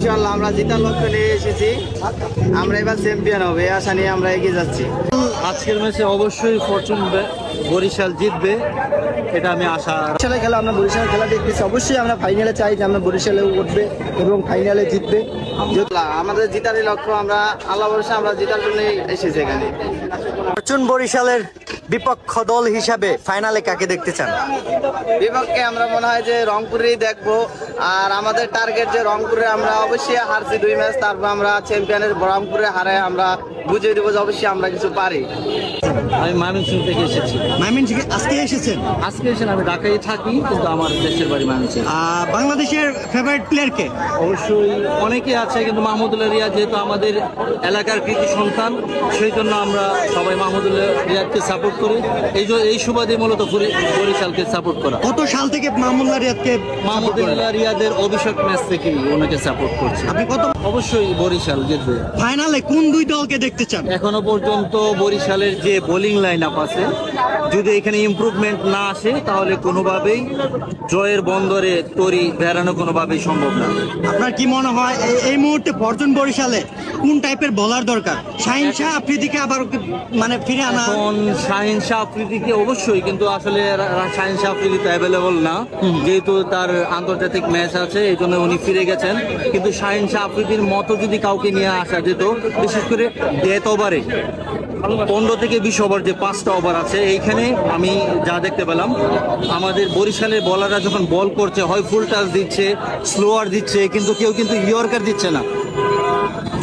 ইনশাআল্লাহ আমরা জেতার লক্ষ্য নিয়ে এসেছি। আমরা এবার চ্যাম্পিয়ন হবে এই আশা নিয়ে আমরা এগিয়ে যাচ্ছি। আজকের ম্যাচে অবশ্যই ফরচুন বরিশাল জিতবে, এটা আমি আশা। বরিশালের খেলা, আমরা বরিশালের খেলা দেখতেছি, অবশ্যই আমরা ফাইনালে চাই যে আমরা বরিশালে উঠবে এবং ফাইনালে জিতবে। আমাদের জেতারই লক্ষ্য, আমরা আল্লাহ ভরসা আমরা জেতার জন্যই এসেছি এখানে। ফরচুন বরিশালের বিপক্ষ দল হিসাবে ফাইনালে কাকে দেখতে চান? বিপক্ষে আমরা মনে হয় যে রংপুরেই দেখবো, আর আমাদের টার্গেট যে রংপুরে আমরা অবশ্যই হারছি 2 ম্যাচ, তারপর আমরা চ্যাম্পিয়নের রংপুরে হারে আমরা বুঝিয়ে দেবো যে অবশ্যই আমরা কিছু পারি। আমি ময়মনসিংহ থেকে এসেছি। ময়মনসিংহে আজকে এসেছেন? আজকে এসেছেন, আমি ঢাকায় থাকি কিন্তু আমার দেশের বাড়ি ময়মনসিংহ। বাংলাদেশের ফেভারিট প্লেয়ার কে? অবশ্যই অনেকে আছে, কিন্তু মাহমুদুল্লাহ রিয়াদ যেহেতু আমাদের এলাকার কৃতি সন্তান, সেই জন্য আমরা সবাই মাহমুদুল্লাহ রিয়াদকে সাপোর্ট করি। এই সুবাদে মূলত বরিশালকে সাপোর্ট করা। কত সাল থেকে মাহমুদুল্লাহ রিয়াদের অভিষেক ম্যাচ থেকে ওনাকে সাপোর্ট করছি। আপনি কত? অবশ্যই বরিশাল জিতবে। ফাইনালে কোন দুই দলকে দেখতে চান? এখনো পর্যন্ত বরিশালের যে বোলিং লাইন আপ আছে, যদি এখানে ইমপ্রুভমেন্ট না আসে তাহলে কোনোভাবেই জয়ের বন্দরে তরি বেড়ানো কোনোভাবেই সম্ভব না। আপনার কি মনে হয় এই মুহূর্তে ফরচুন বরিশালে কোন টাইপের বোলার দরকার? শাহিন শাহ আফ্রিদিকে আবার মানে ফিরে আনা? এখন শাহিন শাহ আফ্রিদিকে অবশ্যই, কিন্তু আসলে শাহিন শাহ আফ্রিদি তো অ্যাভেলেবল না, যেহেতু তার আন্তর্জাতিক ম্যাচ আছে, এই জন্য উনি ফিরে গেছেন। কিন্তু শাহিন শাহ আফ্রিদির মতো যদি কাউকে নিয়ে আসা যেত, বিশেষ করে ডেথ ওভারে 15 থেকে 20 ওভার যে 5টা ওভার আছে, এইখানে আমি যা দেখতে পেলাম, আমাদের বরিশালের বলাররা যখন বল করছে হয় ফুল টাচ দিচ্ছে, স্লোয়ার দিচ্ছে, কিন্তু কেউ কিন্তু ইয়র্কার দিচ্ছে না।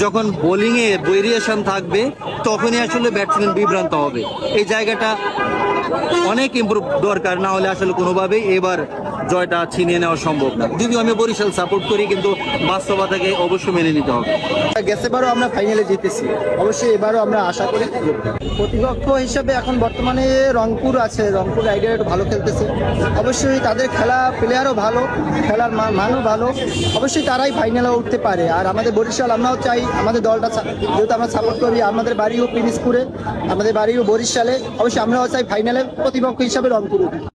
যখন বোলিংয়ে ভেরিয়েশন থাকবে তখনই আসলে ব্যাটসম্যান বিভ্রান্ত হবে। এই জায়গাটা অনেক ইমপ্রুভ দরকার, না হলে আসলে কোনোভাবেই এবার জয়টা ছিনিয়ে নেওয়া সম্ভব না। যদিও আমি বরিশাল সাপোর্ট করি, কিন্তু বাস্তবতাকে অবশ্যই মেনে নিতে হবে। গেছেবারও আমরা ফাইনালে জিতেছি, অবশ্যই এবারও আমরা আশা করি। প্রতিপক্ষ হিসাবে এখন বর্তমানে রংপুর আছে, রংপুর রাইডার একটু ভালো খেলতেছে, অবশ্যই তাদের খেলা প্লেয়ারও ভালো, খেলার মানও ভালো, অবশ্যই তারাই ফাইনালে উঠতে পারে। আর আমাদের বরিশাল, আমরাও চাই আমাদের দলটা, যেহেতু আমরা সাপোর্ট করি, আমাদের বাড়িও পিরিজপুরে, আমাদের বাড়িও বরিশালে, অবশ্যই আমরাও চাই ফাইনালে প্রতিপক্ষ হিসাবে রংপুর উঠি।